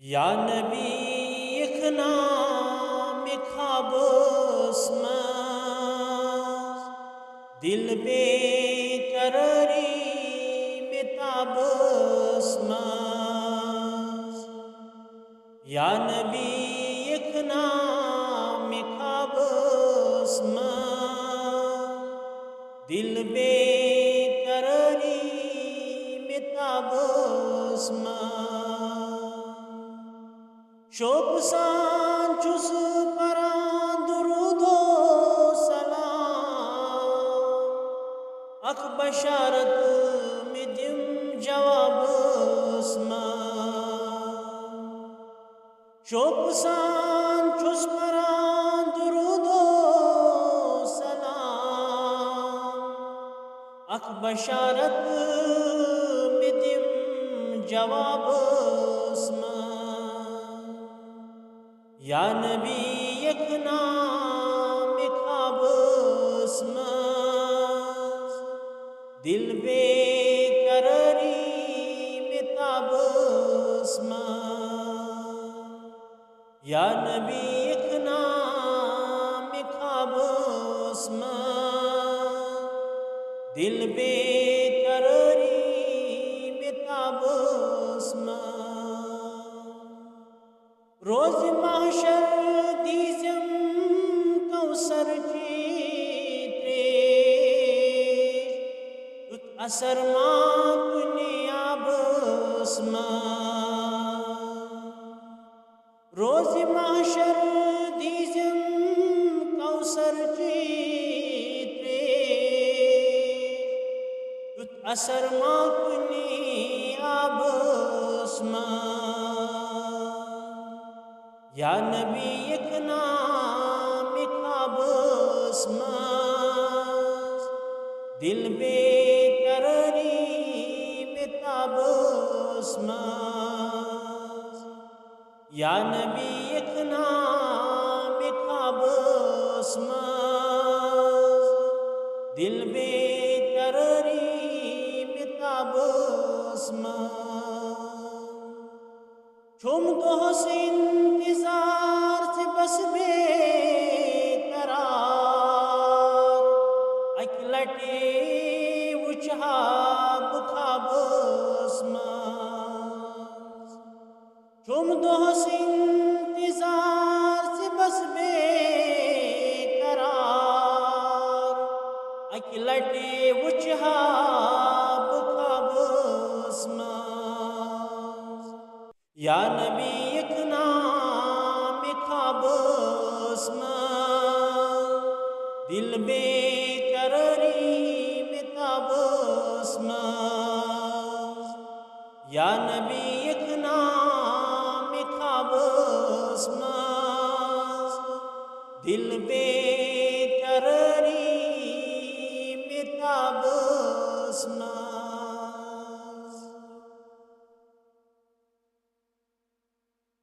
या नबी इखना में ख्वाबोस मज दिल बेकरारी में ताबोस मज या नबी इखना में ख्वाबोस मज दिल बेकरारी में ताबोस मज शोक सान चुस परां दुरूदो सलाम अख बशारत में दिम जवाब शोक सान चुस परां दुरूदो सलाम अख बशारत में दिम जवाब या नबी इखना में ख्वाबोस मज दिल बेकरारी में ताबोस मज या नबी इखना में ख्वाबोस मज दिल बेकरारी में ताबोस मज रोज महशर दीजम कौसर चीत्रे उत असर माकुने आबस्मा रोज महशर दीजम कौसर चीत्रे उत असर माकुने आबस्मा या नबी इखना में ख्वाबोस मज दिल बेकरारी में ताबोस मज या नबी इखना में ख्वाबोस मज दिल बेकरारी में ताबोस मज चुम दो से इंतजार से बस बेकरार अकलटे उछाब ख्वाबोस मज चुम दो से इंतजार से बस बेकरार अकलटे उछाब ख्वाबोस मज या नबी इखना में ख्वाबोस मज दिल बेकरारी में ताबोस मज या नबी इखना में ख्वाबोस मज दिल बेकरारी में ताबोस मज।